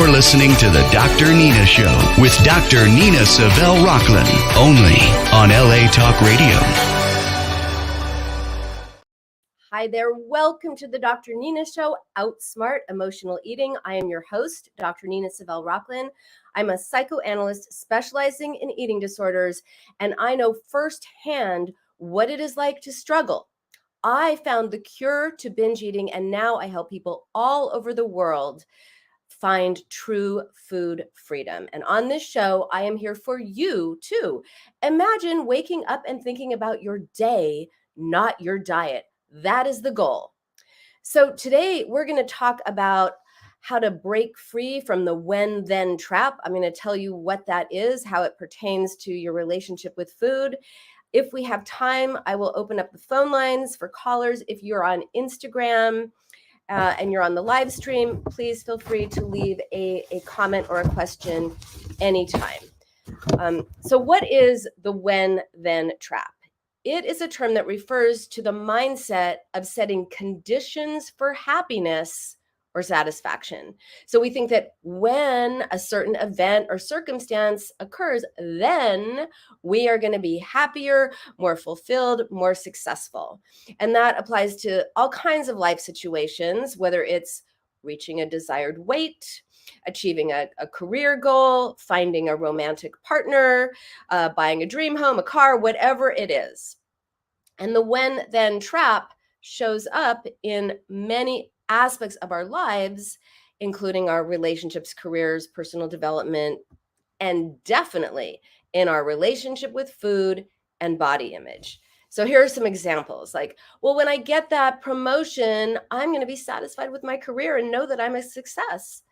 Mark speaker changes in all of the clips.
Speaker 1: You're listening to The Dr. Nina Show with Dr. Nina Savelle Rocklin, only on LA Talk Radio.
Speaker 2: Hi there. Welcome to the Dr. Nina Show, Outsmart Emotional Eating. I am your host, Dr. Nina Savelle Rocklin. I'm a psychoanalyst specializing in eating disorders, and I know firsthand what it is like to struggle. I found the cure to binge eating, and now I help people all over the world find true food freedom. And on this show, I am here for you too. Imagine waking up and thinking about your day, not your diet. That is the goal. So today we're going to talk about how to break free from the when-then trap. I'm going to tell you what that is, how it pertains to your relationship with food. If we have time, I will open up the phone lines for callers. If you're on Instagram and you're on the live stream, please feel free to leave a comment or a question anytime. So what is the when-then trap? It is a term that refers to the mindset of setting conditions for happiness or satisfaction. So we think that when a certain event or circumstance occurs, then we are going to be happier, more fulfilled, more successful. And that applies to all kinds of life situations, whether it's reaching a desired weight, achieving a career goal, finding a romantic partner, buying a dream home, a car, whatever it is. And the when-then trap shows up in many aspects of our lives, including our relationships, careers, personal development, and definitely in our relationship with food and body image. So here are some examples like, well, when I get that promotion, I'm going to be satisfied with my career and know that I'm a success.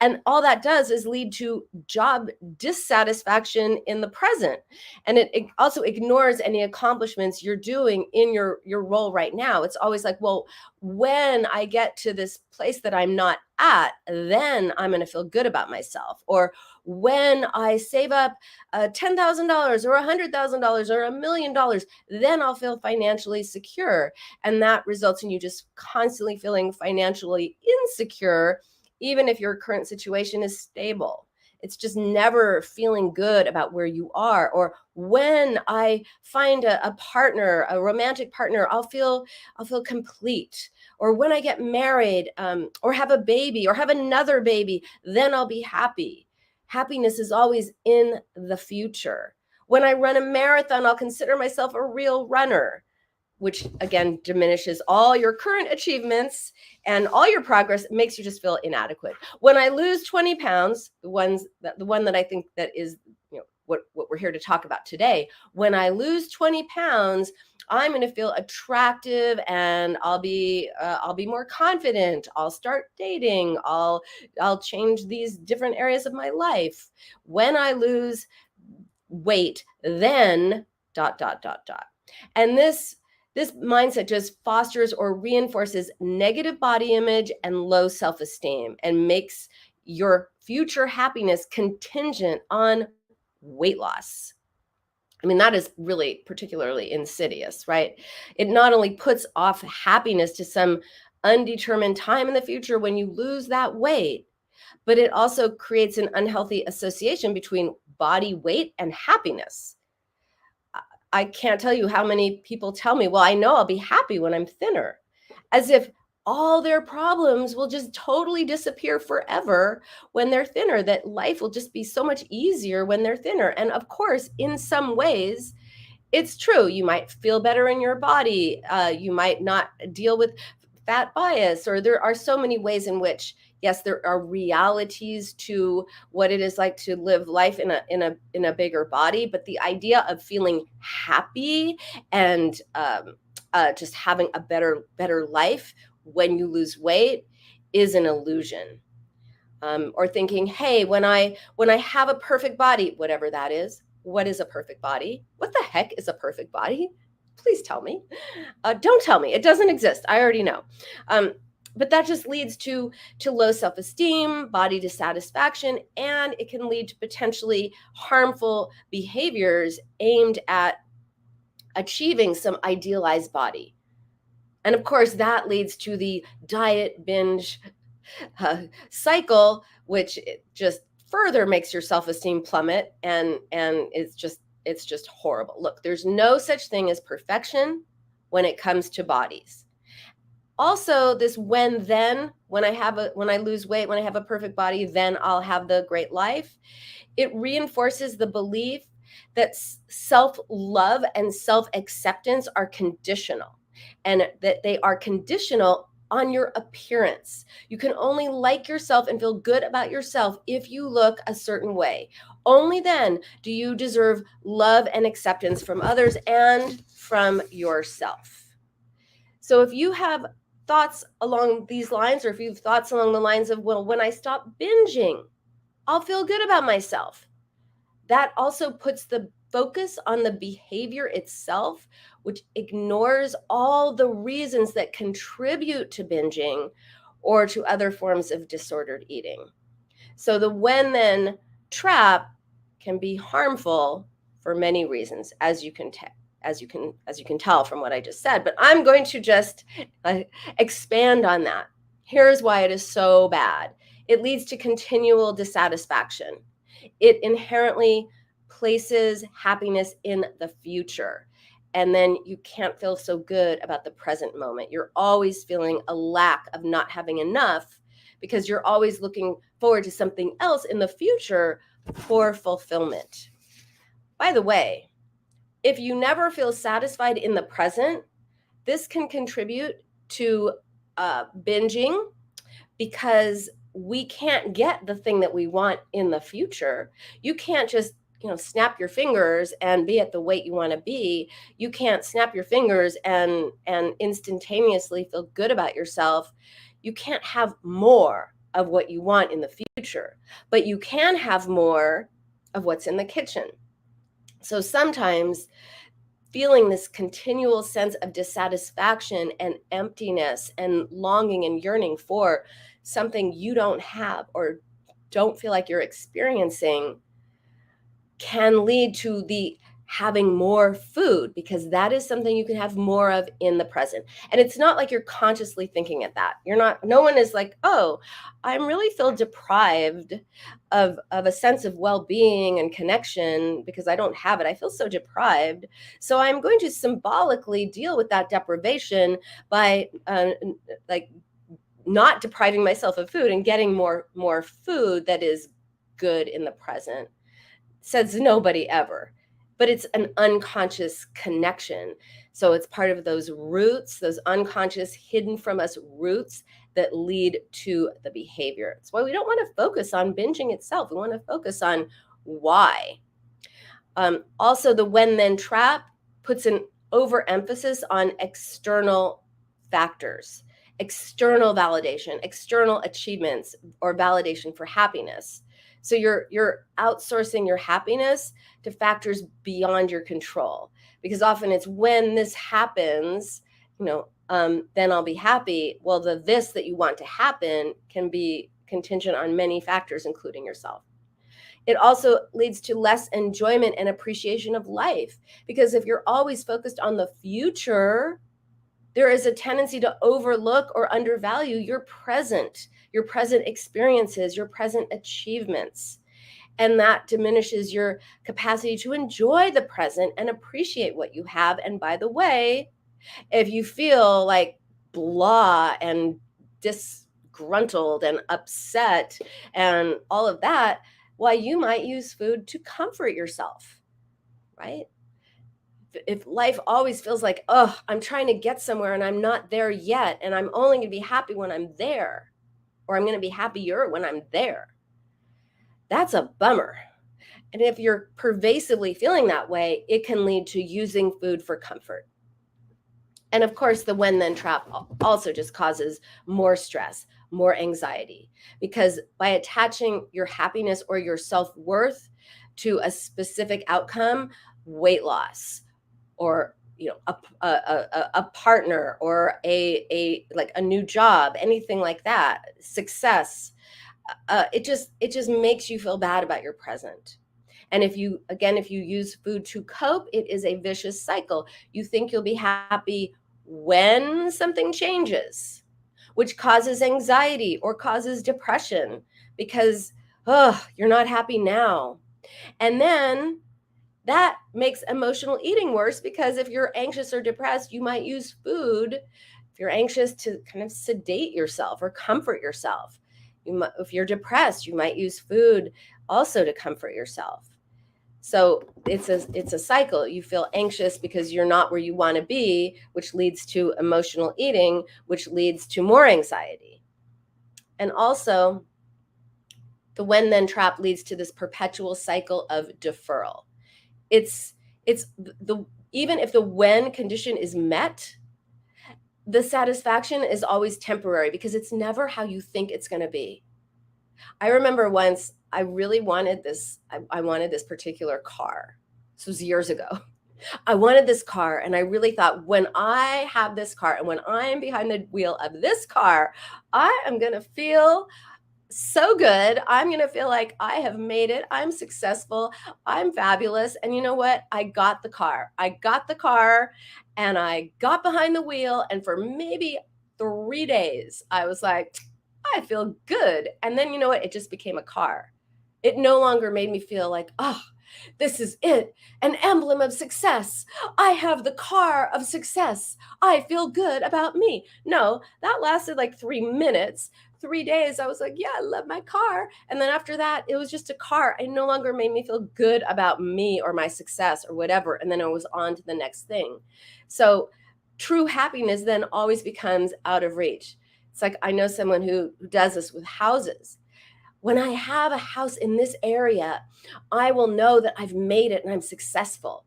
Speaker 2: And all that does is lead to job dissatisfaction in the present. And it also ignores any accomplishments you're doing in your role right now. It's always like, well, when I get to this place that I'm not at, then I'm going to feel good about myself. Or when I save up $10,000 or $100,000 or $1 million, then I'll feel financially secure. And that results in you just constantly feeling financially insecure, even if your current situation is stable. It's just never feeling good about where you are. Or when I find a partner, a romantic partner, I'll feel complete. Or when I get married, or have a baby or have another baby, then I'll be happy. Happiness is always in the future. When I run a marathon, I'll consider myself a real runner, which again diminishes all your current achievements and all your progress, makes you just feel inadequate. When I lose 20 pounds, the one that I think that is, what we're here to talk about today, when I lose 20 pounds, I'm going to feel attractive and I'll be more confident. I'll start dating. I'll change these different areas of my life. When I lose weight, then ... And this mindset just fosters or reinforces negative body image and low self-esteem and makes your future happiness contingent on weight loss. I mean, that is really particularly insidious, right? It not only puts off happiness to some undetermined time in the future when you lose that weight, but it also creates an unhealthy association between body weight and happiness. I can't tell you how many people tell me, well, I know I'll be happy when I'm thinner, as if all their problems will just totally disappear forever when they're thinner, that life will just be so much easier when they're thinner. And of course, in some ways, it's true. You might feel better in your body. You might not deal with fat bias, or there are so many ways in which, yes, there are realities to what it is like to live life in a bigger body. But the idea of feeling happy and just having a better life when you lose weight is an illusion. Or thinking, hey, when I have a perfect body, whatever that is, what is a perfect body? What the heck is a perfect body? Please tell me. Don't tell me. It doesn't exist. I already know. But that just leads to low self-esteem, body dissatisfaction, and it can lead to potentially harmful behaviors aimed at achieving some idealized body. And of course, that leads to the diet binge cycle, which just further makes your self-esteem plummet, and it's just horrible. Look, there's no such thing as perfection when it comes to bodies. Also, this when when I lose weight, when I have a perfect body, then I'll have the great life. It reinforces the belief that self-love and self-acceptance are conditional, and that they are conditional on your appearance. You can only like yourself and feel good about yourself if you look a certain way. Only then do you deserve love and acceptance from others and from yourself. So if you have thoughts along these lines, or if you have thoughts along the lines of, well, when I stop binging, I'll feel good about myself, that also puts the focus on the behavior itself, which ignores all the reasons that contribute to binging or to other forms of disordered eating. So the when then trap can be harmful for many reasons, as you can tell from what I just said. But I'm going to just expand on that. Here's why it is so bad. It leads to continual dissatisfaction. It inherently places happiness in the future. And then you can't feel so good about the present moment. You're always feeling a lack of not having enough because you're always looking forward to something else in the future for fulfillment. By the way, if you never feel satisfied in the present, this can contribute to binging, because we can't get the thing that we want in the future. You can't just snap your fingers and be at the weight you want to be. You can't snap your fingers and instantaneously feel good about yourself. You can't have more of what you want in the future, but you can have more of what's in the kitchen. So sometimes feeling this continual sense of dissatisfaction and emptiness and longing and yearning for something you don't have or don't feel like you're experiencing can lead to the having more food, because that is something you can have more of in the present. And it's not like you're consciously thinking at that. No one is like, oh, I really feel deprived of a sense of well-being and connection because I don't have it. I feel so deprived. So I'm going to symbolically deal with that deprivation by like not depriving myself of food and getting more food that is good in the present. Says nobody ever, but it's an unconscious connection. So it's part of those roots, those unconscious, hidden from us roots that lead to the behavior. That's why we don't want to focus on binging itself. We want to focus on why. Also, the when then trap puts an overemphasis on external factors, external validation, external achievements, or validation for happiness. So you're outsourcing your happiness to factors beyond your control, because often it's when this happens, then I'll be happy. Well, the this that you want to happen can be contingent on many factors, including yourself. It also leads to less enjoyment and appreciation of life, because if you're always focused on the future, there is a tendency to overlook or undervalue your present experiences, your present achievements. And that diminishes your capacity to enjoy the present and appreciate what you have. And by the way, if you feel like blah and disgruntled and upset and all of that, why, you might use food to comfort yourself, right? If life always feels like, oh, I'm trying to get somewhere and I'm not there yet, and I'm only going to be happy when I'm there, or I'm going to be happier when I'm there, that's a bummer. And if you're pervasively feeling that way, it can lead to using food for comfort. And of course, the when then trap also just causes more stress, more anxiety, because by attaching your happiness or your self-worth to a specific outcome, weight loss, or a partner, or a new job, anything like that, success, it just makes you feel bad about your present. And if you use food to cope, it is a vicious cycle. You think you'll be happy when something changes, which causes anxiety or causes depression because, you're not happy now. And then that makes emotional eating worse because if you're anxious or depressed, you might use food. If you're anxious, to kind of sedate yourself or comfort yourself. If you're depressed, you might use food also to comfort yourself. So it's a cycle. You feel anxious because you're not where you want to be, which leads to emotional eating, which leads to more anxiety. And also, the when then trap leads to this perpetual cycle of deferral. It's the even if the when condition is met, the satisfaction is always temporary because it's never how you think it's going to be. I remember once I really wanted this. I wanted this particular car. This was years ago. I wanted this car, and I really thought, when I have this car and when I'm behind the wheel of this car, I am going to feel so good. I'm going to feel like I have made it. I'm successful. I'm fabulous. And you know what? I got the car. And I got behind the wheel. And for maybe 3 days, I was like, I feel good. And then you know what? It just became a car. It no longer made me feel like, this is it, an emblem of success. I have the car of success. I feel good about me. No, that lasted like 3 minutes. 3 days, I was like, yeah, I love my car. And then after that, it was just a car. It no longer made me feel good about me or my success or whatever. And then I was on to the next thing. So true happiness then always becomes out of reach. It's like, I know someone who does this with houses. When I have a house in this area, I will know that I've made it and I'm successful.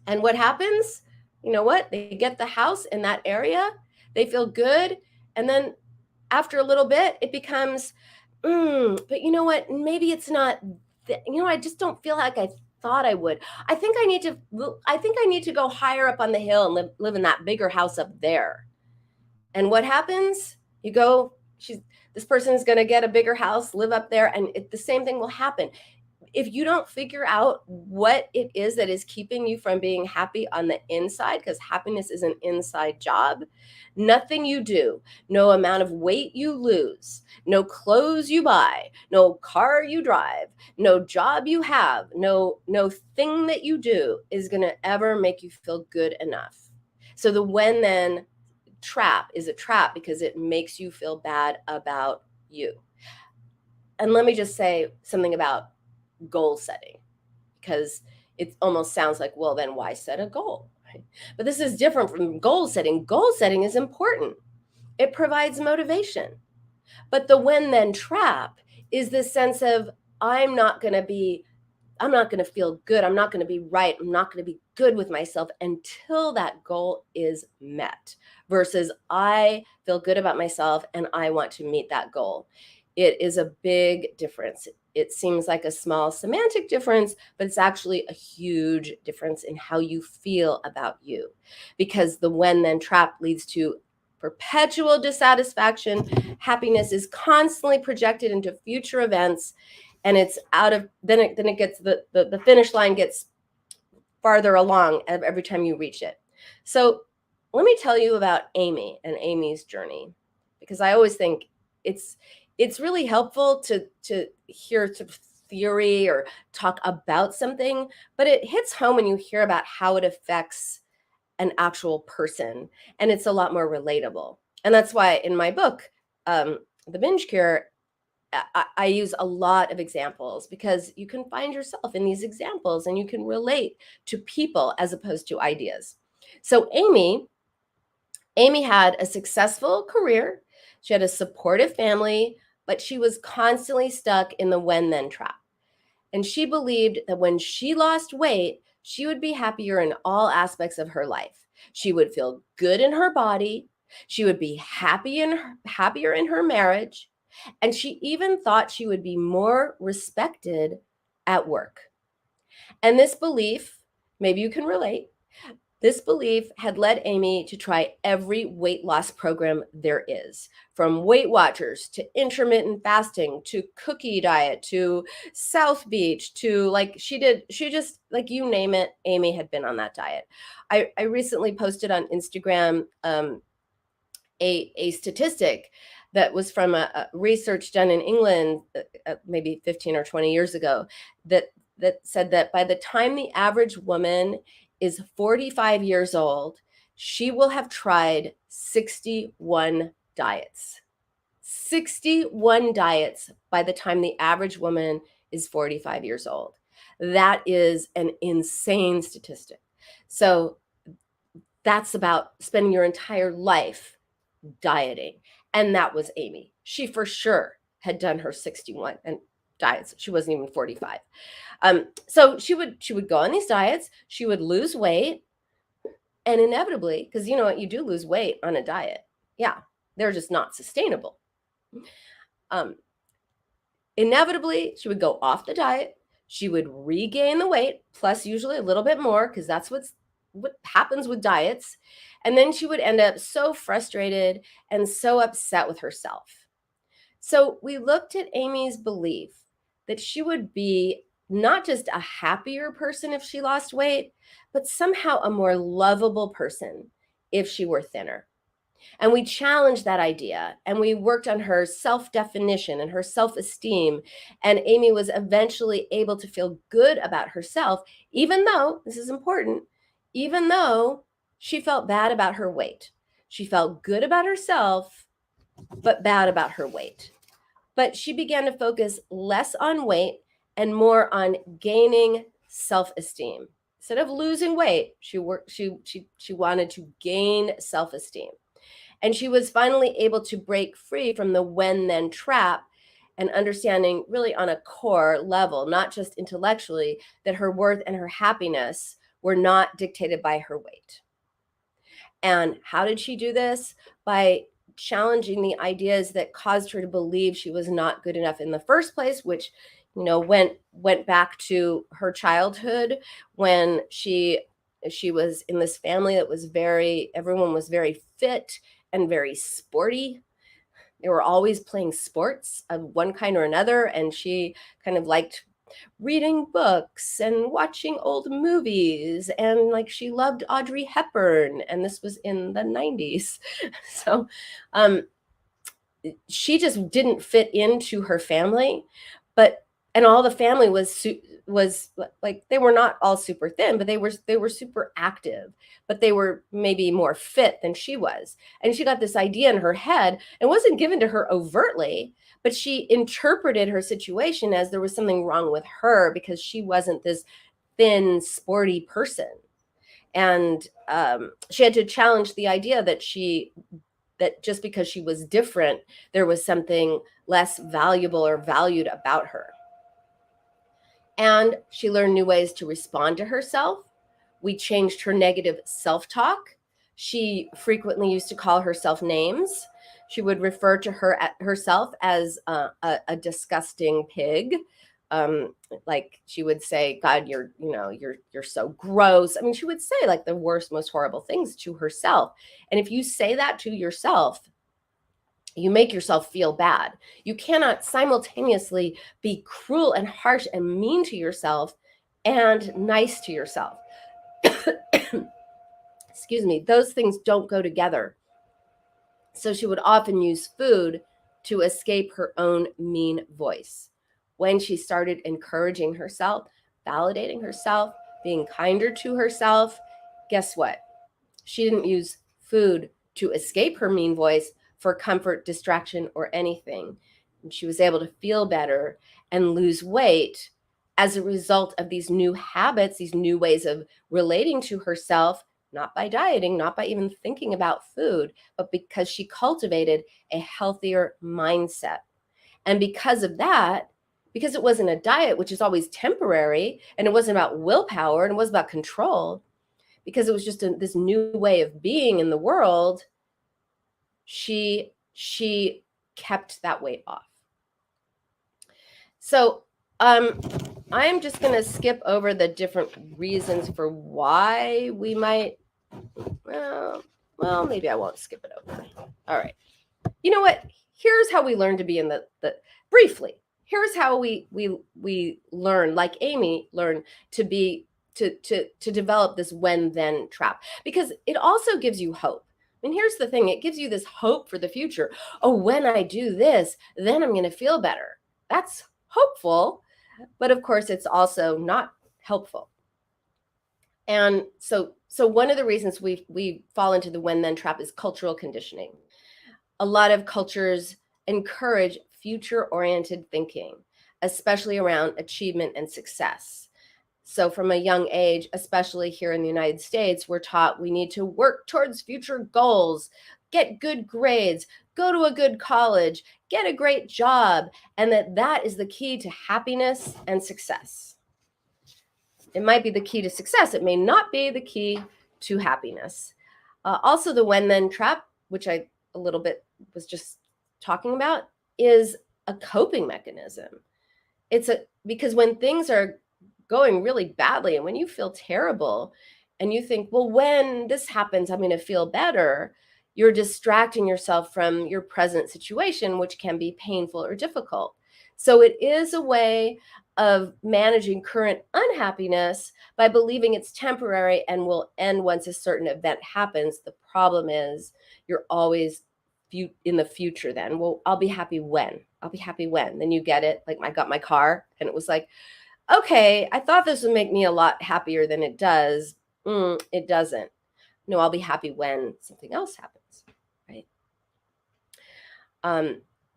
Speaker 2: And what happens? You know what? They get the house in that area, they feel good. And then after a little bit, it becomes, but you know what? Maybe it's not, I just don't feel like I thought I would. I think I need to go higher up on the hill and live in that bigger house up there. And what happens? This person is going to get a bigger house, live up there, and the same thing will happen. If you don't figure out what it is that is keeping you from being happy on the inside, because happiness is an inside job, nothing you do, no amount of weight you lose, no clothes you buy, no car you drive, no job you have, no thing that you do is going to ever make you feel good enough. So the when then trap is a trap because it makes you feel bad about you. And let me just say something about goal setting, because it almost sounds like, well, then why set a goal? Right? But this is different from goal setting. Goal setting is important. It provides motivation. But the when then trap is this sense of, I'm not going to feel good. I'm not going to be right. I'm not going to be good with myself until that goal is met, versus I feel good about myself and I want to meet that goal. It is a big difference. It seems like a small semantic difference, but it's actually a huge difference in how you feel about you, because the when then trap leads to perpetual dissatisfaction. Happiness is constantly projected into future events, and it's then it gets the finish line gets farther along every time you reach it. So let me tell you about Amy and Amy's journey, because I always think it's really helpful to hear sort of theory or talk about something, but it hits home when you hear about how it affects an actual person, and it's a lot more relatable. And that's why in my book, The Binge Cure, I use a lot of examples, because you can find yourself in these examples and you can relate to people as opposed to ideas. So Amy had a successful career. She had a supportive family, but she was constantly stuck in the when then trap. And she believed that when she lost weight, she would be happier in all aspects of her life. She would feel good in her body. She would be happier in her marriage. And she even thought she would be more respected at work. And this belief, maybe you can relate, this belief had led Amy to try every weight loss program there is, from Weight Watchers to intermittent fasting to cookie diet to South Beach to you name it, Amy had been on that diet. I recently posted on Instagram a statistic that was from a research done in England maybe 15 or 20 years ago that said that by the time the average woman is 45 years old, she will have tried 61 diets. 61 diets by the time the average woman is 45 years old. That is an insane statistic. So that's about spending your entire life dieting. And that was Amy. She for sure had done her 61 and diets. She wasn't even 45. So she would go on these diets. She would lose weight, and inevitably, because you know what, you do lose weight on a diet. Yeah, they're just not sustainable. Inevitably, she would go off the diet. She would regain the weight, plus usually a little bit more, because that's what happens with diets. And then she would end up so frustrated and so upset with herself. So we looked at Amy's belief that she would be not just a happier person if she lost weight, but somehow a more lovable person if she were thinner. And we challenged that idea, and we worked on her self-definition and her self-esteem. And Amy was eventually able to feel good about herself, even though, this is important, even though she felt bad about her weight. She felt good about herself, but bad about her weight. But she began to focus less on weight and more on gaining self-esteem. Instead of losing weight, she wanted to gain self-esteem. And she was finally able to break free from the when-then trap and understanding really on a core level, not just intellectually, that her worth and her happiness were not dictated by her weight. And how did she do this? By challenging the ideas that caused her to believe she was not good enough in the first place, which, you know, went back to her childhood when she was in this family that was everyone was very fit and very sporty. They were always playing sports of one kind or another, and she kind of liked reading books and watching old movies, and like she loved Audrey Hepburn, and this was in the 90s. So she just didn't fit into her family, and all the family was like, they were not all super thin, but they were super active, but they were maybe more fit than she was. And she got this idea in her head, and wasn't given to her overtly, but she interpreted her situation as there was something wrong with her because she wasn't this thin, sporty person. And she had to challenge the idea that just because she was different, there was something less valuable or valued about her. And she learned new ways to respond to herself. We changed her negative self-talk. She frequently used to call herself names. She would refer to herself as a disgusting pig. Like she would say, "God, you're so gross." I mean, she would say like the worst, most horrible things to herself. And if you say that to yourself, you make yourself feel bad. You cannot simultaneously be cruel and harsh and mean to yourself and nice to yourself. Excuse me, those things don't go together. So she would often use food to escape her own mean voice. When she started encouraging herself, validating herself, being kinder to herself, guess what? She didn't use food to escape her mean voice for comfort, distraction, or anything. And she was able to feel better and lose weight as a result of these new habits, these new ways of relating to herself, not by dieting, not by even thinking about food, but because she cultivated a healthier mindset. And because of that, because it wasn't a diet, which is always temporary, and it wasn't about willpower, and it wasn't about control, because it was just this new way of being in the world, she kept that weight off. So I'm just going to skip over the different reasons for why we might, well, maybe I won't skip it over. All right. You know what? Here's how we learn to be in the briefly. Here's how we learn, like Amy learned to be to develop this when then trap, because it also gives you hope. And here's the thing, it gives you this hope for the future. Oh, when I do this, then I'm going to feel better. That's hopeful, but of course it's also not helpful. And so one of the reasons we fall into the when then trap is cultural conditioning. A lot of cultures encourage future oriented thinking, especially around achievement and success. So from a young age, especially here in the United States, we're taught we need to work towards future goals, get good grades, go to a good college, get a great job, and that is the key to happiness and success. It might be the key to success. It may not be the key to happiness. Also, the when then trap, which I a little bit was just talking about, is a coping mechanism. Because when things are going really badly and when you feel terrible and you think, well, when this happens, I'm going to feel better, you're distracting yourself from your present situation, which can be painful or difficult. So it is a way of managing current unhappiness by believing it's temporary and will end once a certain event happens. The problem is you're always in the future then. Well, I'll be happy when. Then you get it. Like I got my car and it was like, okay, I thought this would make me a lot happier than it does. It doesn't. No, I'll be happy when something else happens, right?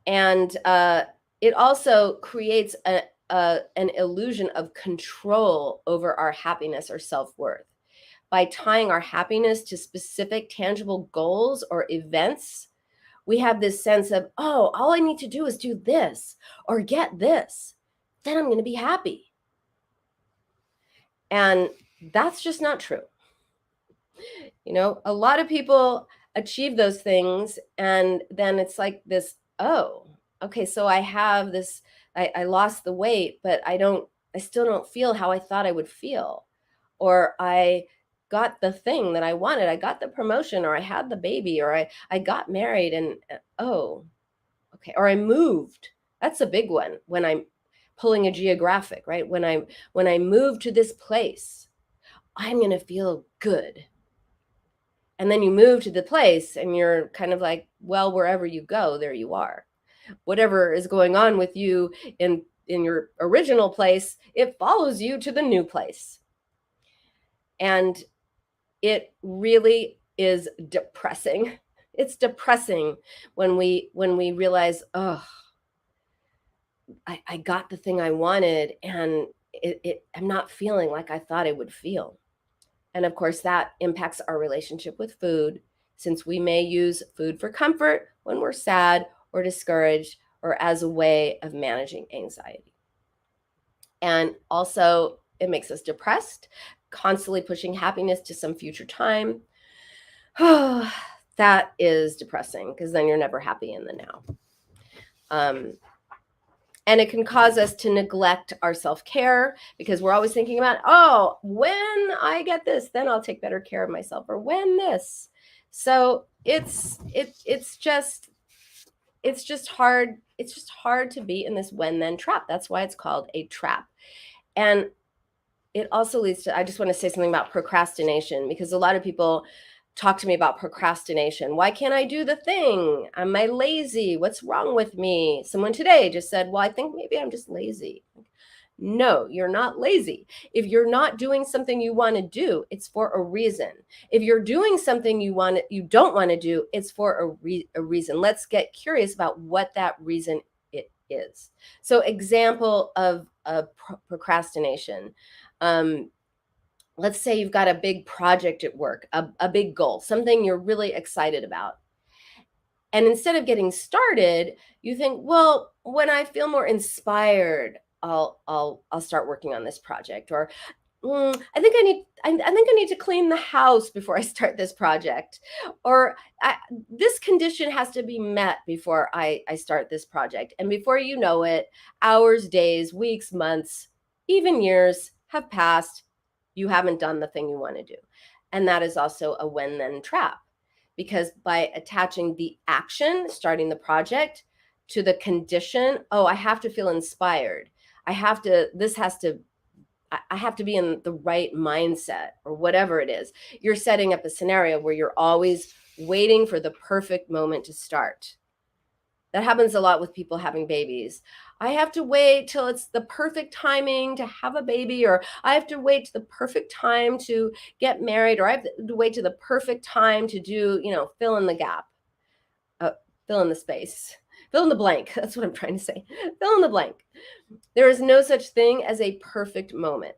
Speaker 2: And it also creates an illusion of control over our happiness or self-worth. By tying our happiness to specific tangible goals or events, we have this sense of, oh, all I need to do is do this or get this, then I'm going to be happy. And that's just not true. You know, a lot of people achieve those things and then it's like this, oh, okay, so I have this, I lost the weight, but I still don't feel how I thought I would feel. Or I got the thing that I wanted. I got the promotion, or I had the baby, or I got married and oh, okay. Or I moved. That's a big one when I'm pulling a geographic, right? When I move to this place, I'm going to feel good. And then you move to the place and you're kind of like, well, wherever you go, there you are. Whatever is going on with you in your original place, it follows you to the new place. And it really is depressing. It's depressing when we realize, oh, I got the thing I wanted and I'm not feeling like I thought I would feel. And of course, that impacts our relationship with food, since we may use food for comfort when we're sad or discouraged or as a way of managing anxiety. And also, it makes us depressed, constantly pushing happiness to some future time. That is depressing because then you're never happy in the now. And it can cause us to neglect our self-care because we're always thinking about, oh, when I get this, then I'll take better care of myself, or when this. So it's just hard. It's just hard to be in this when then trap. That's why it's called a trap. And it also leads to, I just want to say something about procrastination, because a lot of people talk to me about procrastination. Why can't I do the thing? Am I lazy? What's wrong with me? Someone today just said, well, I think maybe I'm just lazy. No, you're not lazy. If you're not doing something you want to do, it's for a reason. If you're doing something you don't want to do, it's for a reason. Let's get curious about what that reason it is. So, example of procrastination. Let's say you've got a big project at work, a big goal, something you're really excited about. And instead of getting started, you think, well, when I feel more inspired, I'll start working on this project. Or I think I need to clean the house before I start this project. Or this condition has to be met before I start this project. And before you know it, hours, days, weeks, months, even years have passed. You haven't done the thing you want to do. And that is also a when then trap, because by attaching the action, starting the project, to the condition, oh, I have to feel inspired. I have to be in the right mindset, or whatever it is. You're setting up a scenario where you're always waiting for the perfect moment to start. That happens a lot with people having babies. I have to wait till it's the perfect timing to have a baby, or I have to wait to the perfect time to get married, or I have to wait to the perfect time to do, fill in the gap, fill in the space, fill in the blank. That's what I'm trying to say. Fill in the blank. There is no such thing as a perfect moment.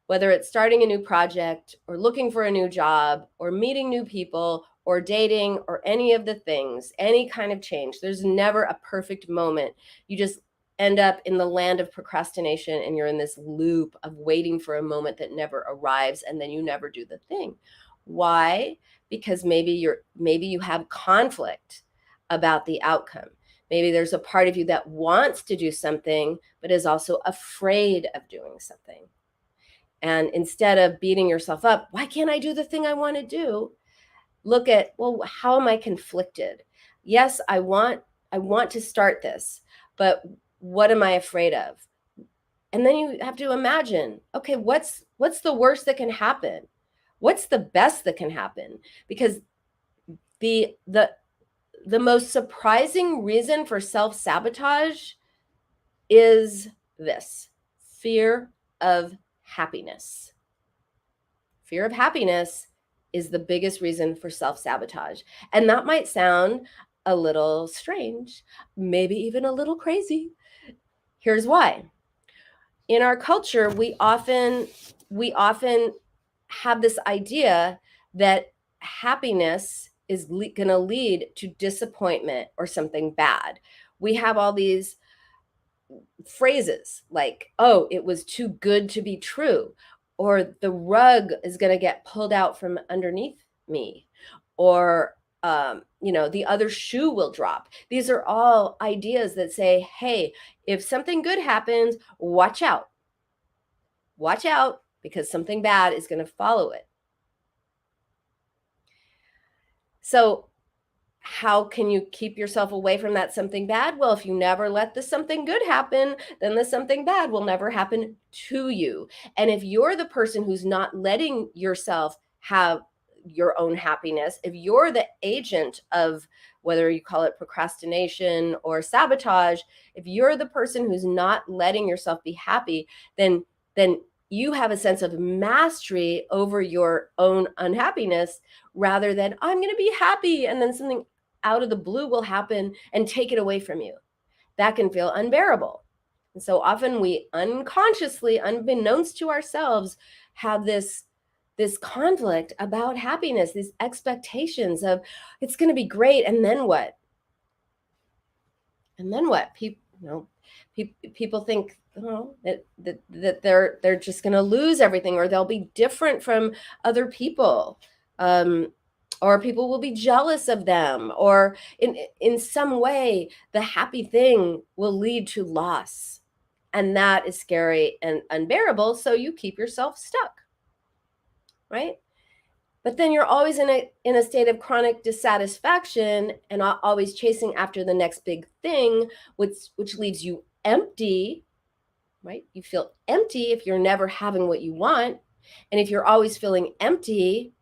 Speaker 2: Whether it's starting a new project or looking for a new job or meeting new people or dating or any of the things, any kind of change, there's never a perfect moment. You just end up in the land of procrastination and you're in this loop of waiting for a moment that never arrives, and then you never do the thing. Why? Because maybe you have conflict about the outcome. Maybe there's a part of you that wants to do something but is also afraid of doing something. And instead of beating yourself up, why can't I do the thing I want to do? Look at, well, how am I conflicted? Yes, I want to start this, but what am I afraid of? And then you have to imagine, okay, what's the worst that can happen? What's the best that can happen? Because the most surprising reason for self-sabotage is this: fear of happiness. Fear of happiness is the biggest reason for self-sabotage. And that might sound a little strange, maybe even a little crazy. Here's why. In our culture, we often have this idea that happiness is going to lead to disappointment or something bad. We have all these phrases like, oh, it was too good to be true, or the rug is going to get pulled out from underneath me, or the other shoe will drop. These are all ideas that say, hey, if something good happens, watch out because something bad is going to follow it. So how can you keep yourself away from that something bad? Well, if you never let the something good happen, then the something bad will never happen to you. And if you're the person who's not letting yourself have your own happiness, if you're the agent of, whether you call it procrastination or sabotage, if you're the person who's not letting yourself be happy, then you have a sense of mastery over your own unhappiness, rather than I'm going to be happy and then something out of the blue will happen and take it away from you. That can feel unbearable. And so often we unconsciously, unbeknownst to ourselves, have this conflict about happiness, these expectations of it's going to be great, and then what? And then what? People think, that they're just going to lose everything, or they'll be different from other people, or people will be jealous of them, or in some way the happy thing will lead to loss, and that is scary and unbearable. So you keep yourself stuck, right? But then you're always in a state of chronic dissatisfaction and always chasing after the next big thing, which leaves you empty, right? You feel empty if you're never having what you want. And if you're always feeling empty,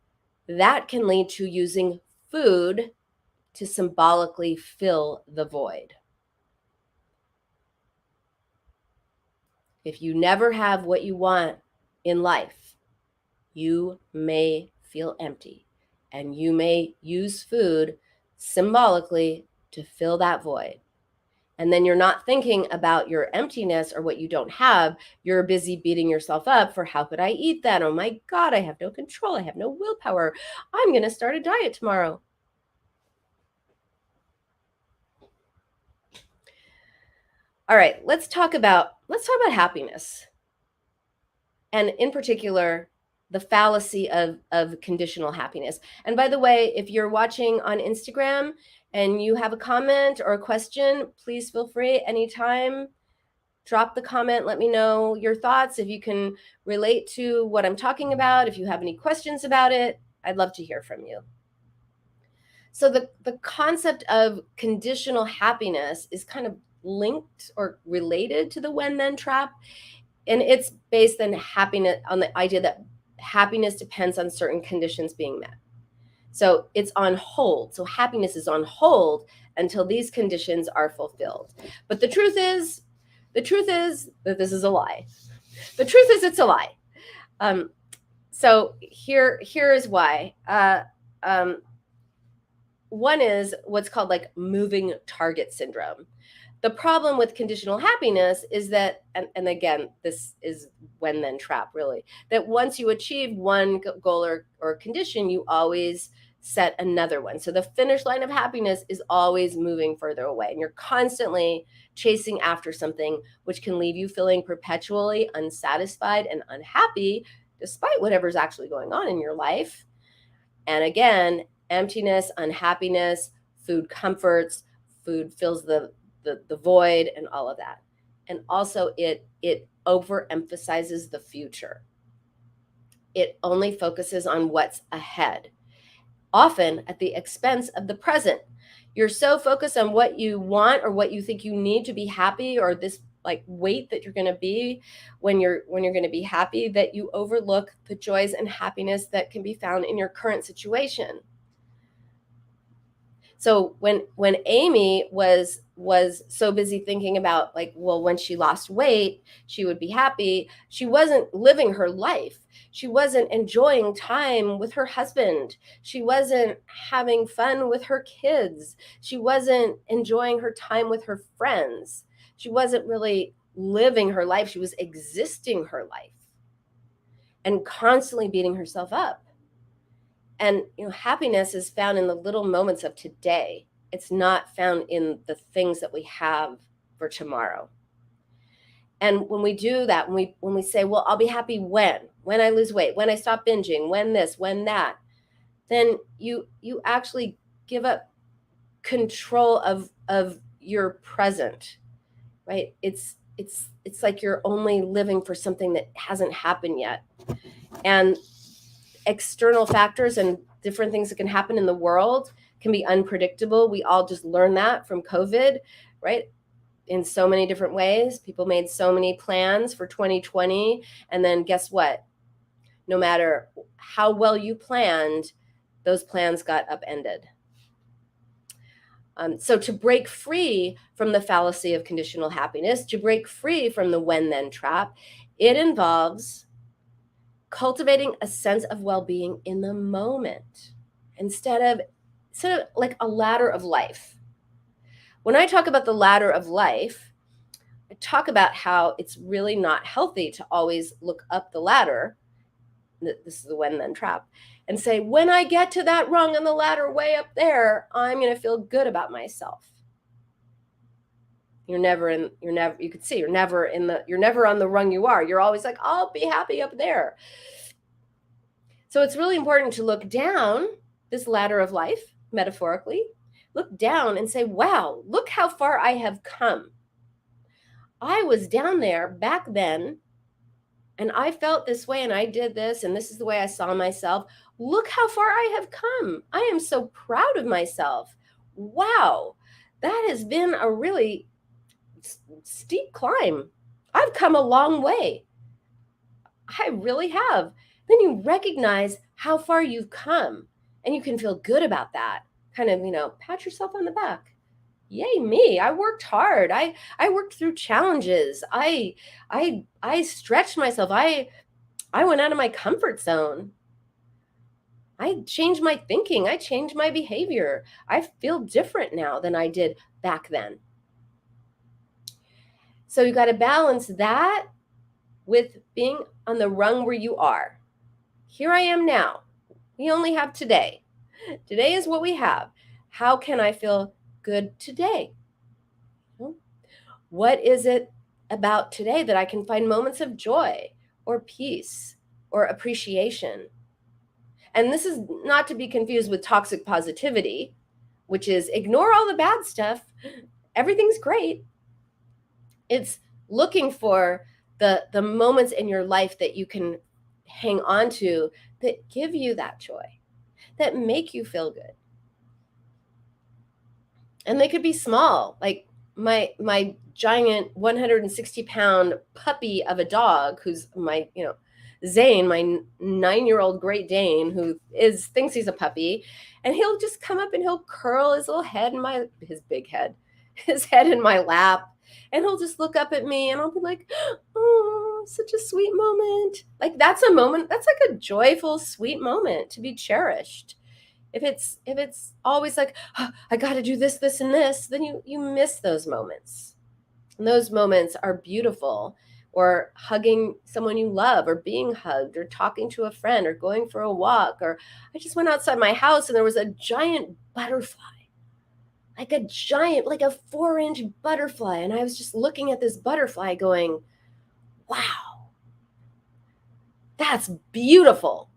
Speaker 2: that can lead to using food to symbolically fill the void. If you never have what you want in life, you may feel empty, and you may use food symbolically to fill that void. And then you're not thinking about your emptiness or what you don't have. You're busy beating yourself up for, how could I eat that? Oh my God, I have no control. I have no willpower. I'm going to start a diet tomorrow. All right, let's talk about happiness. And in particular, the fallacy of conditional happiness. And by the way, if you're watching on Instagram and you have a comment or a question, please feel free anytime. Drop the comment. Let me know your thoughts. If you can relate to what I'm talking about, if you have any questions about it, I'd love to hear from you. So the concept of conditional happiness is kind of linked or related to the when-then trap. And it's based on the idea that happiness depends on certain conditions being met. So it's on hold. So happiness is on hold until these conditions are fulfilled. But the truth is that this is a lie. The truth is it's a lie. So here is why. One is what's called like moving target syndrome. The problem with conditional happiness is that, and again, this is when then trap, really, that once you achieve one goal or condition, you always set another one. So the finish line of happiness is always moving further away, and you're constantly chasing after something, which can leave you feeling perpetually unsatisfied and unhappy despite whatever's actually going on in your life. And again, emptiness, unhappiness, food comforts, food fills the void, and all of that. And also it overemphasizes the future. It only focuses on what's ahead, often at the expense of the present. You're so focused on what you want or what you think you need to be happy, or this like weight that you're going to be when you're going to be happy, that you overlook the joys and happiness that can be found in your current situation. So when Amy was so busy thinking about like, well, when she lost weight, she would be happy, she wasn't living her life. She wasn't enjoying time with her husband. She wasn't having fun with her kids. She wasn't enjoying her time with her friends. She wasn't really living her life. She was existing her life and constantly beating herself up. And happiness is found in the little moments of today. It's not found in the things that we have for tomorrow. And when we do that, when we say, well, I'll be happy when I lose weight, when I stop binging, when this, when that, then you actually give up control of your present, right? It's like you're only living for something that hasn't happened yet. And external factors and different things that can happen in the world can be unpredictable. We all just learned that from COVID, right? In so many different ways. People made so many plans for 2020. And then guess what? No matter how well you planned, those plans got upended. So to break free from the fallacy of conditional happiness, to break free from the when-then trap, it involves cultivating a sense of well-being in the moment instead of like a ladder of life. When I talk about the ladder of life, I talk about how it's really not healthy to always look up the ladder. This is the when-then trap, and say, when I get to that rung on the ladder way up there, I'm going to feel good about myself. You could see you're never on the rung you are. You're always like, I'll be happy up there. So it's really important to look down this ladder of life, metaphorically, look down and say, wow, look how far I have come. I was down there back then, and I felt this way, and I did this, and this is the way I saw myself. Look how far I have come. I am so proud of myself. Wow, that has been a really steep climb. I've come a long way. I really have. Then you recognize how far you've come, and you can feel good about that. Kind of, pat yourself on the back. Yay me, I worked hard. I worked through challenges. I stretched myself. I went out of my comfort zone. I changed my thinking. I changed my behavior. I feel different now than I did back then. So you got to balance that with being on the rung where you are. Here I am now. We only have today. Today is what we have. How can I feel good today? What is it about today that I can find moments of joy or peace or appreciation? And this is not to be confused with toxic positivity, which is ignore all the bad stuff. Everything's great. It's looking for the moments in your life that you can hang on to that give you that joy, that make you feel good. And they could be small, like my giant 160-pound puppy of a dog, who's my, Zane, my 9-year-old Great Dane, who thinks he's a puppy, and he'll just come up and he'll curl his little head in his big head, his head in my lap, and he'll just look up at me, and I'll be like, oh, such a sweet moment. Like, that's a moment, that's like a joyful, sweet moment to be cherished. If it's always like, oh, I got to do this, this, and this, then you miss those moments. And those moments are beautiful. Or hugging someone you love, or being hugged, or talking to a friend, or going for a walk. Or I just went outside my house and there was a giant butterfly, like a 4-inch butterfly. And I was just looking at this butterfly going, wow, that's beautiful.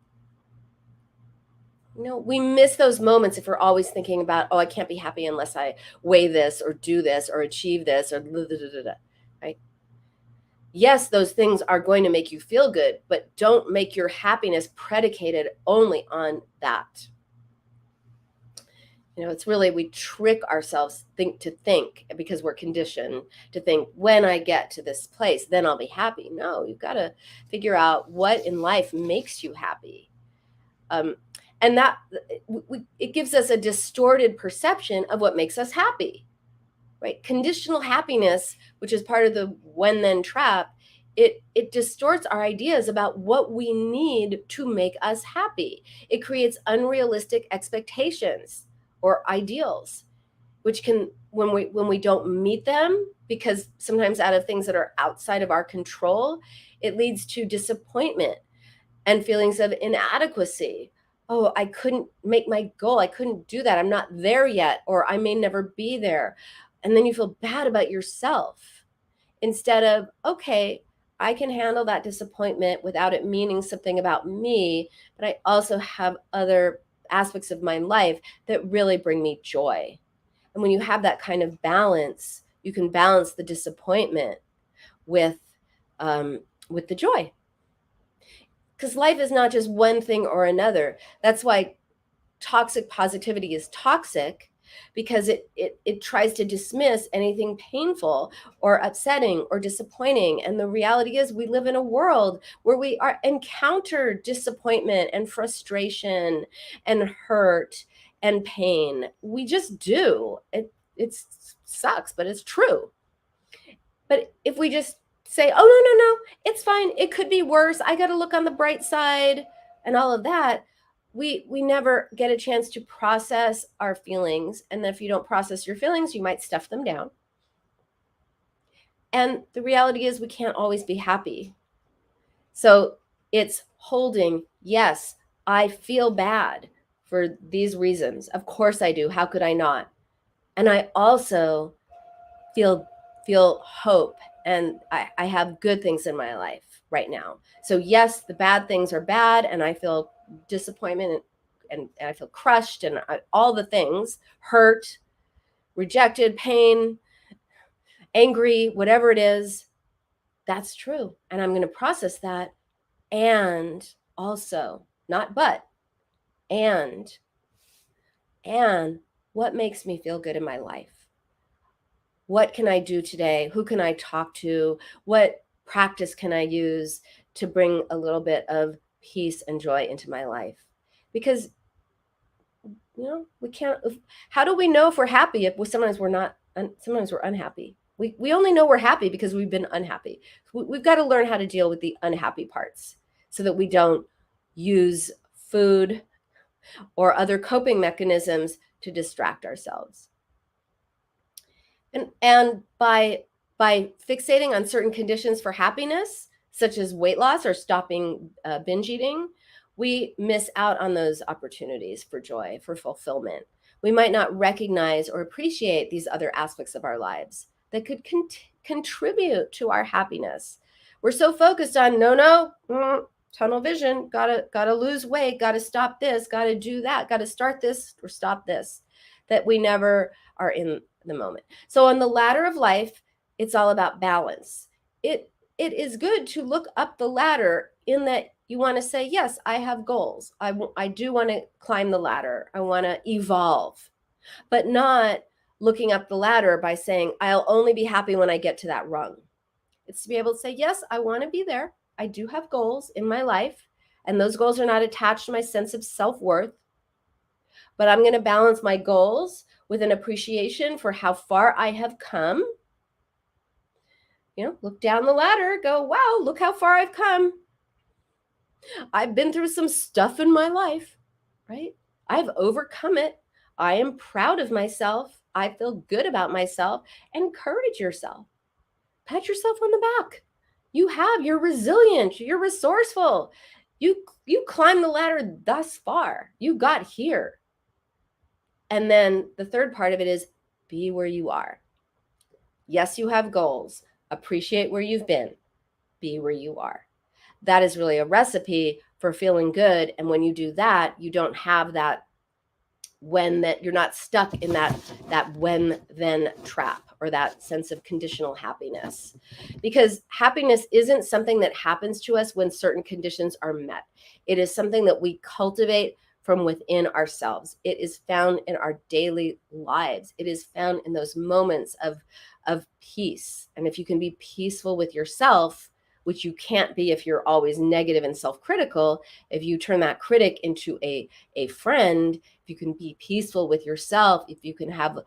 Speaker 2: We miss those moments if we're always thinking about, oh, I can't be happy unless I weigh this or do this or achieve this or blah, blah, blah, blah, right? Yes, those things are going to make you feel good, but don't make your happiness predicated only on that. It's really, we trick ourselves to think because we're conditioned to think, when I get to this place, then I'll be happy. No, you've got to figure out what in life makes you happy. And that it gives us a distorted perception of what makes us happy, right? Conditional happiness, which is part of the when-then trap, it distorts our ideas about what we need to make us happy. It creates unrealistic expectations or ideals, which can, when we don't meet them, because sometimes out of things that are outside of our control, it leads to disappointment and feelings of inadequacy. Oh, I couldn't make my goal. I couldn't do that. I'm not there yet, or I may never be there. And then you feel bad about yourself instead of, okay, I can handle that disappointment without it meaning something about me, but I also have other aspects of my life that really bring me joy. And when you have that kind of balance, you can balance the disappointment with the joy. Because life is not just one thing or another. That's why toxic positivity is toxic, because it tries to dismiss anything painful or upsetting or disappointing. And the reality is, we live in a world where we encounter disappointment and frustration and hurt and pain. We just do. It sucks, but it's true. But if we just say, oh, no, it's fine, it could be worse, I got to look on the bright side, and all of that, we never get a chance to process our feelings. And if you don't process your feelings, you might stuff them down. And the reality is, we can't always be happy. So it's holding, yes, I feel bad for these reasons. Of course I do. How could I not? And I also feel hope, and I have good things in my life right now. So yes, the bad things are bad, and I feel disappointment and I feel crushed, and all the things, hurt, rejected, pain, angry, whatever it is, that's true. And I'm going to process that. And also, not but, and what makes me feel good in my life? What can I do today? Who can I talk to? What practice can I use to bring a little bit of peace and joy into my life? Because, we can't, how do we know if we're happy if sometimes we're not, sometimes we're unhappy? We only know we're happy because we've been unhappy. We've got to learn how to deal with the unhappy parts so that we don't use food or other coping mechanisms to distract ourselves. And by fixating on certain conditions for happiness, such as weight loss or stopping binge eating, we miss out on those opportunities for joy, for fulfillment. We might not recognize or appreciate these other aspects of our lives that could contribute to our happiness. We're so focused on tunnel vision, gotta lose weight, gotta stop this, gotta do that, gotta start this or stop this, that we never are in the moment. So on the ladder of life, it's all about balance. It is good to look up the ladder in that you want to say, yes, I have goals. I do want to climb the ladder. I want to evolve, but not looking up the ladder by saying, I'll only be happy when I get to that rung. It's to be able to say, yes, I want to be there. I do have goals in my life, and those goals are not attached to my sense of self-worth, but I'm going to balance my goals with an appreciation for how far I have come. Look down the ladder, go, wow, look how far I've come. I've been through some stuff in my life, right? I've overcome it. I am proud of myself. I feel good about myself. Encourage yourself. Pat yourself on the back. You're resilient. You're resourceful. You climbed the ladder thus far. You got here. And then the third part of it is be where you are. Yes, you have goals. Appreciate where you've been. Be where you are. That is really a recipe for feeling good. And when you do that, you don't have that you're not stuck in that when then trap, or that sense of conditional happiness. Because happiness isn't something that happens to us when certain conditions are met. It is something that we cultivate from within ourselves. It is found in our daily lives. It is found in those moments of peace. And if you can be peaceful with yourself, which you can't be if you're always negative and self-critical, if you turn that critic into a friend, if you can be peaceful with yourself, if you can have,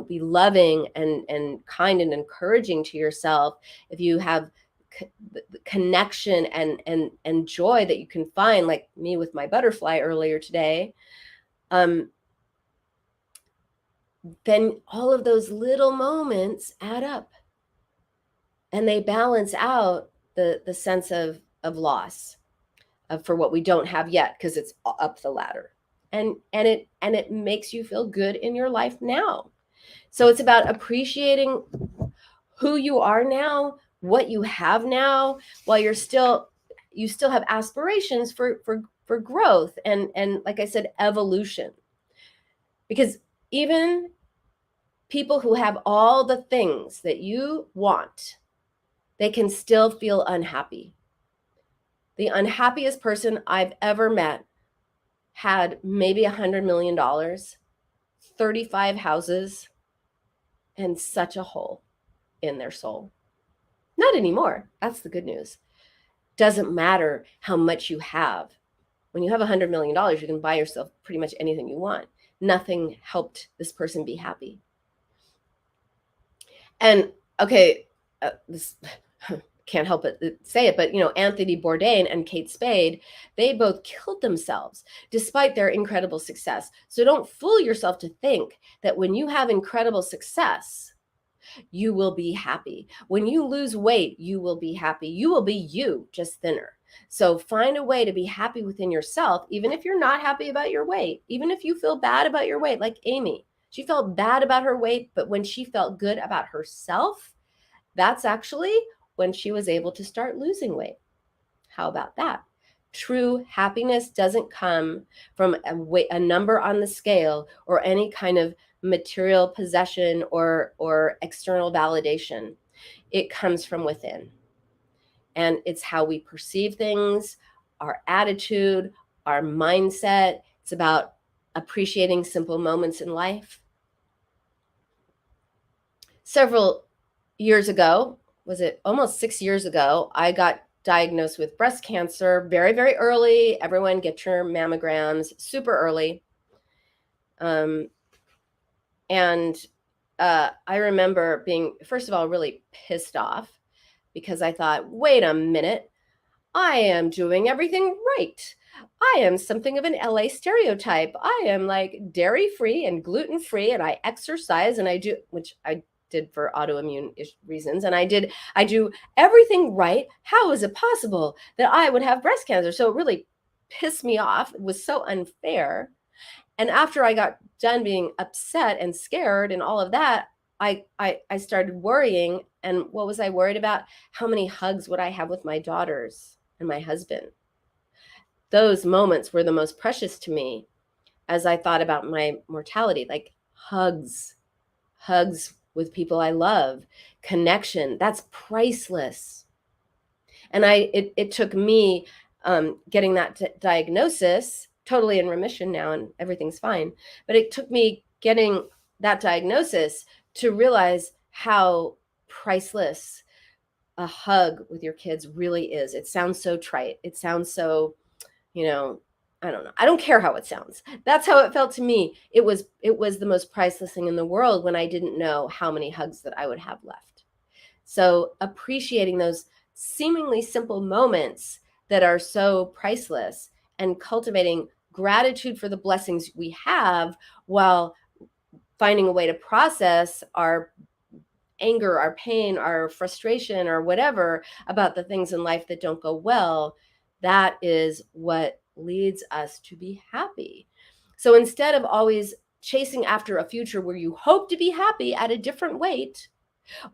Speaker 2: be loving and kind and encouraging to yourself, if you have connection and joy that you can find, like me with my butterfly earlier today, then all of those little moments add up and they balance out the sense of loss for what we don't have yet, because it's up the ladder, and it makes you feel good in your life now. So it's about appreciating who you are now, what you have now, while you still have aspirations for growth and like I said, evolution. Because even people who have all the things that you want, they can still feel unhappy. The unhappiest person I've ever met had maybe $100 million, 35 houses, and such a hole in their soul. Not anymore. That's the good news. Doesn't matter how much you have. When you have $100 million, you can buy yourself pretty much anything you want. Nothing helped this person be happy. And okay, this can't help but say it, but Anthony Bourdain and Kate Spade, they both killed themselves despite their incredible success. So don't fool yourself to think that when you have incredible success, you will be happy. When you lose weight, you will be happy. You will be you, just thinner. So find a way to be happy within yourself, even if you're not happy about your weight, even if you feel bad about your weight, like Amy. She felt bad about her weight, but when she felt good about herself, that's actually when she was able to start losing weight. How about that? True happiness doesn't come from a number on the scale or any kind of material possession or external validation. It comes from within. And it's how we perceive things, our attitude, our mindset. It's about appreciating simple moments in life. Several years ago, was it almost 6 years ago, I got diagnosed with breast cancer very, very early. Everyone get your mammograms super early. And I remember being, first of all, really pissed off because I thought, wait a minute, I am doing everything right. I am something of an LA stereotype. I am like dairy-free and gluten-free, and I exercise, and I do, which I did for autoimmune reasons, and I do everything right. How is it possible that I would have breast cancer? So it really pissed me off. It was so unfair. And after I got done being upset and scared and all of that, I started worrying. And what was I worried about? How many hugs would I have with my daughters and my husband? Those moments were the most precious to me as I thought about my mortality, like hugs with people I love, connection. That's priceless. And it took me getting that diagnosis, totally in remission now and everything's fine. But it took me getting that diagnosis to realize how priceless a hug with your kids really is. It sounds so trite. It sounds so, I don't know. I don't care how it sounds. That's how it felt to me. It was the most priceless thing in the world when I didn't know how many hugs that I would have left. So appreciating those seemingly simple moments that are so priceless and cultivating gratitude for the blessings we have while finding a way to process our anger, our pain, our frustration, or whatever about the things in life that don't go well, that is what leads us to be happy. So instead of always chasing after a future where you hope to be happy at a different weight,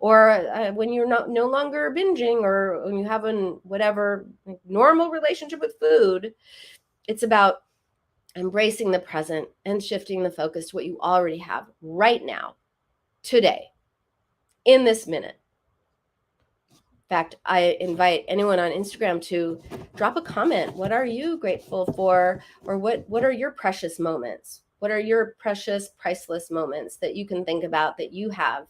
Speaker 2: or when you're no longer binging, or when you have a whatever normal relationship with food, it's about embracing the present and shifting the focus to what you already have right now, today, in this minute. In fact, I invite anyone on Instagram to drop a comment. What are you grateful for? Or what are your precious moments? What are your precious, priceless moments that you can think about that you have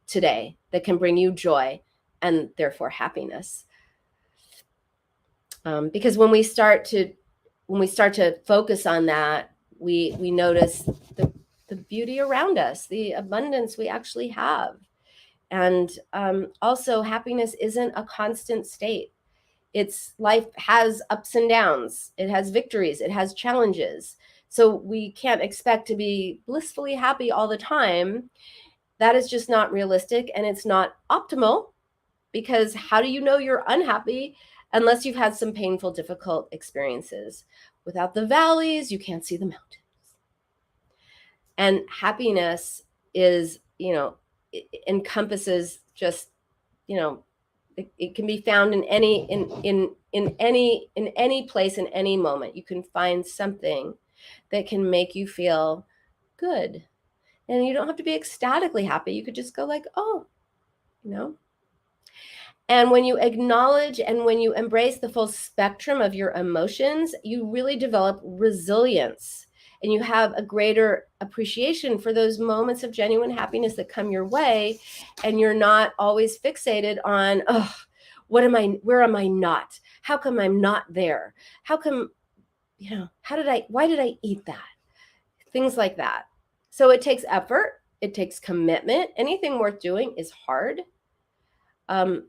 Speaker 2: today that can bring you joy and therefore happiness? Because when we start to focus on that, we notice the beauty around us, the abundance we actually have. And also, happiness isn't a constant state. Life has ups and downs. It has victories. It has challenges. So we can't expect to be blissfully happy all the time. That is just not realistic, and it's not optimal, because how do you know you're unhappy unless you've had some painful, difficult experiences? Without the valleys, you can't see the mountains. And happiness is, it encompasses just, it can be found in any place, in any moment. You can find something that can make you feel good. And you don't have to be ecstatically happy. You could just go like, oh, And when you acknowledge and when you embrace the full spectrum of your emotions, you really develop resilience, and you have a greater appreciation for those moments of genuine happiness that come your way. And you're not always fixated on, oh, where am I not? How come I'm not there? How come, why did I eat that? Things like that. So it takes effort. It takes commitment. Anything worth doing is hard. But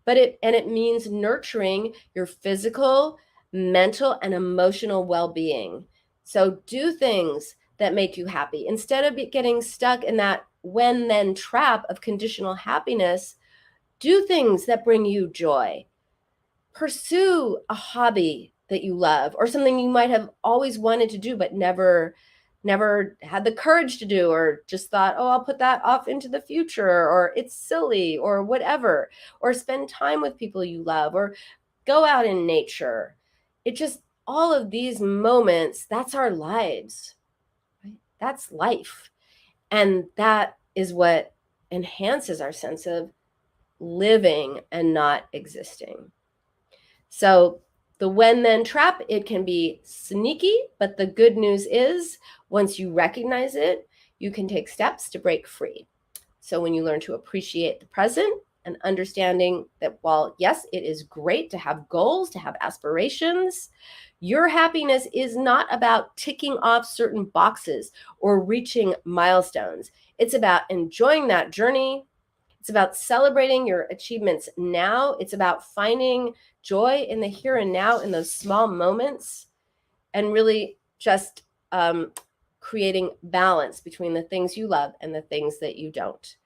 Speaker 2: it means nurturing your physical, mental, and emotional well-being. So do things that make you happy. Instead of getting stuck in that when-then trap of conditional happiness, do things that bring you joy. Pursue a hobby that you love, or something you might have always wanted to do but never had the courage to do, or just thought, oh, I'll put that off into the future, or it's silly, or whatever. Or spend time with people you love, or go out in nature. It just, all of these moments, that's our lives, right? That's life. And that is what enhances our sense of living and not existing. So the when-then trap, it can be sneaky, but the good news is once you recognize it, you can take steps to break free. So when you learn to appreciate the present and understanding that while, yes, it is great to have goals, to have aspirations, your happiness is not about ticking off certain boxes or reaching milestones. It's about enjoying that journey. It's about celebrating your achievements now. It's about finding joy in the here and now, in those small moments, and really just creating balance between the things you love and the things that you don't.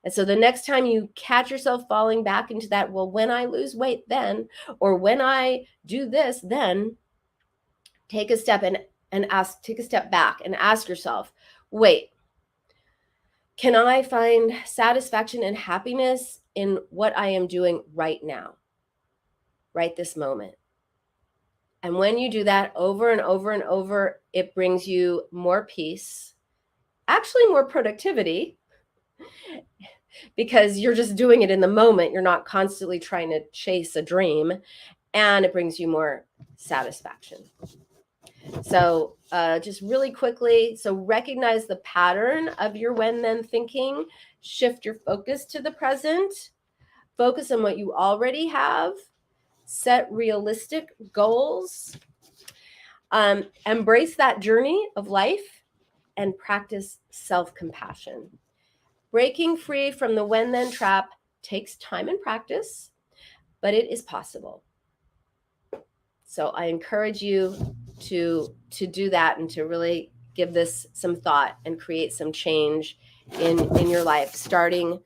Speaker 2: And so the next time you catch yourself falling back into that, well, when I lose weight then, or when I do this then, take a step back and ask yourself, wait, can I find satisfaction and happiness in what I am doing right now, right this moment? And when you do that over and over and over, it brings you more peace, actually more productivity, because you're just doing it in the moment. You're not constantly trying to chase a dream, and it brings you more satisfaction. So just really quickly, so recognize the pattern of your when-then thinking, shift your focus to the present, Focus on what you already have. Set realistic goals. Embrace that journey of life and practice self-compassion. Breaking free from the when-then trap takes time and practice, but it is possible. So I encourage you to do that and to really give this some thought and create some change in your life starting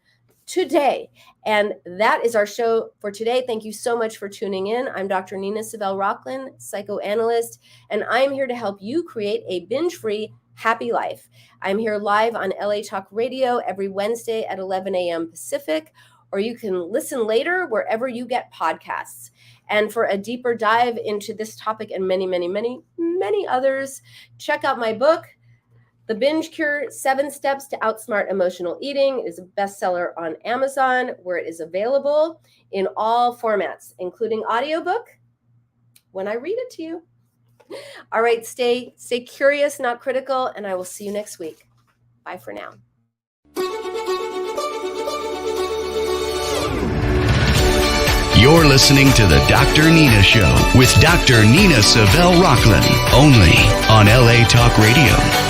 Speaker 2: today. And that is our show for today. Thank you so much for tuning in. I'm Dr. Nina Savell Rocklin, psychoanalyst, and I'm here to help you create a binge-free, happy life. I'm here live on LA Talk Radio every Wednesday at 11 a.m. Pacific, or you can listen later wherever you get podcasts. And for a deeper dive into this topic and many, many, many, many others, check out my book, The Binge Cure, 7 Steps to Outsmart Emotional Eating. It is a bestseller on Amazon, where it is available in all formats, including audiobook, when I read it to you. All right, stay curious, not critical, and I will see you next week. Bye for now.
Speaker 1: You're listening to the Dr. Nina Show with Dr. Nina Savell Rocklin, only on LA Talk Radio.